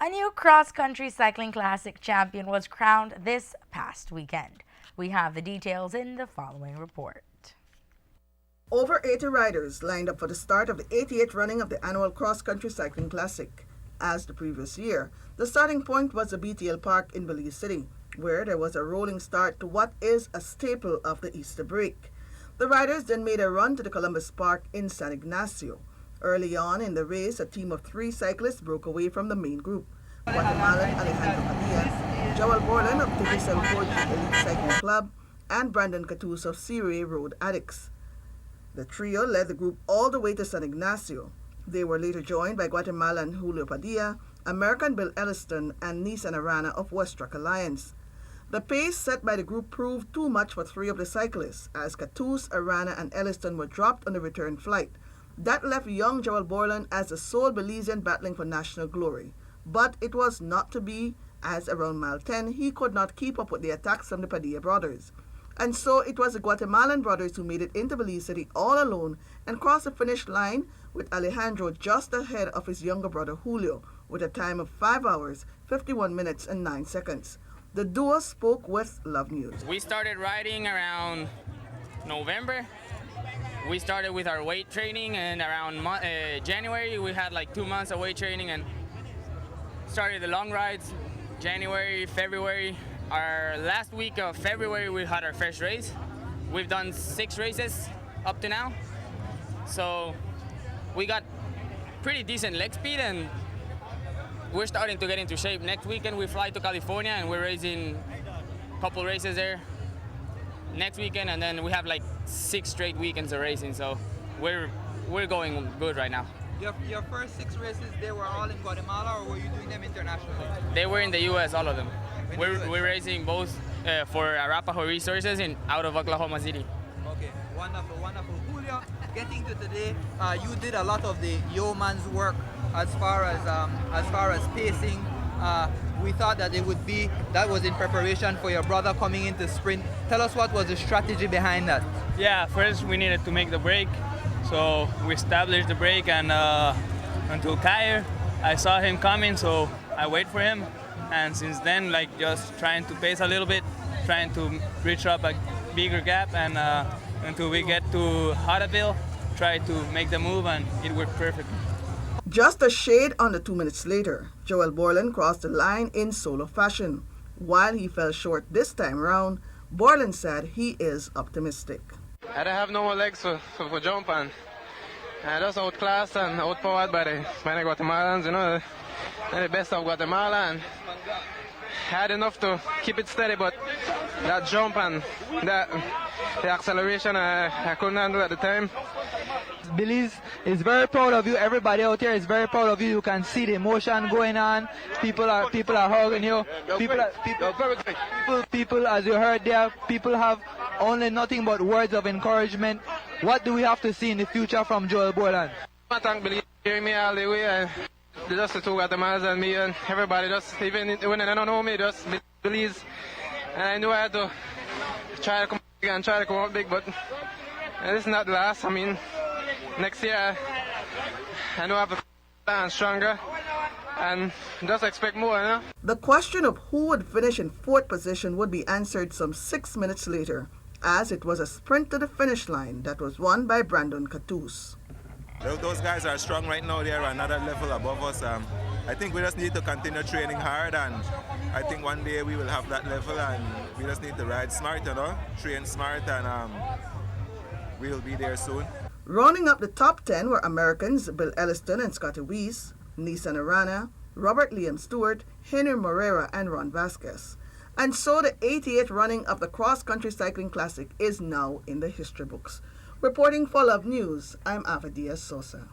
A new cross-country cycling classic champion was crowned this past weekend. We have the details in the following report. Over 80 riders lined up for the start of the 88th running of the annual cross-country cycling classic. As the previous year, the starting point was the BTL Park in Belize City, where there was a rolling start to what is a staple of the Easter break. The riders then made a run to the Columbus Park in San Ignacio. Early on in the race, a team of 3 cyclists broke away from the main group. Guatemalan Alejandro Padilla, Joel Borland of Tibisel 4G Elite Cycling Club, and Brandon Catus of Siri Road Addicts. The trio led the group all the way to San Ignacio. They were later joined by Guatemalan Julio Padilla, American Bill Elliston, and Nissan Arana of Westtrack Alliance. The pace set by the group proved too much for 3 of the cyclists, as Catus, Arana, and Elliston were dropped on the return flight. That left young Joel Borland as the sole Belizean battling for national glory. But it was not to be, as around mile 10 he could not keep up with the attacks from the Padilla brothers. And so it was the Guatemalan brothers who made it into Belize City all alone and crossed the finish line, with Alejandro just ahead of his younger brother Julio, with a time of 5 hours, 51 minutes and 9 seconds. The duo spoke with Love News. We started riding around November. We started with our weight training, and around January we had like 2 months of weight training and started the long rides. January, February. Our last week of February we had our first race. We've done 6 races up to now. So we got pretty decent leg speed, and we're starting to get into shape. Next weekend we fly to California and we're racing a couple races there next weekend, and then we have like 6 straight weekends of racing, so we're going good right now. Your first 6 races, they were all in Guatemala, or were you doing them internationally? They were in the U.S., all of them. We're racing both for Arapaho Resources out of Oklahoma City. Okay, wonderful, wonderful. Julio, getting to today, you did a lot of the yeoman's work as far as pacing. We thought that that was in preparation for your brother coming into sprint. Tell us, what was the strategy behind that? Yeah, first we needed to make the break, so we established the break, and until Kair, I saw him coming, so I wait for him, and since then, like, just trying to pace a little bit, trying to reach up a bigger gap, and until we get to Hotaville, try to make the move, and it worked perfectly. Just a shade under 2 minutes later, Joel Borland crossed the line in solo fashion. While he fell short this time round, Borland said he is optimistic. I don't have no more legs for jump, and I just outclassed and outpowered by the Guatemalans, you know, they're the best of Guatemala, and I had enough to keep it steady, but that jump and the acceleration I couldn't handle at the time. Belize is very proud of you. Everybody out here is very proud of you. You can see the emotion going on. People are hugging you. People, as you heard there, people have only nothing but words of encouragement. What do we have to see in the future from Joel Borland? I thank Belize for hearing me all the way. Just the 2 Guatemalans and me, and everybody, just even when they don't know me, just Belize. And I knew I had to try to come out big, but this is not the last. I mean, next year I know I have to plan stronger and just expect more, you know? The question of who would finish in 4th position would be answered some 6 minutes later, as it was a sprint to the finish line that was won by Brandon Catus. Those guys are strong right now. They are another level above us. I think we just need to continue training hard, and I think one day we will have that level, and we just need to ride smart, you know, train smart, and we'll be there soon. Rounding up the top 10 were Americans Bill Elliston and Scotty Weiss, Nissan Arana, Robert Liam Stewart, Henry Morera, and Ron Vasquez. And so the 88th running of the Cross Country Cycling Classic is now in the history books. Reporting for Love News, I'm Ava Diaz Sosa.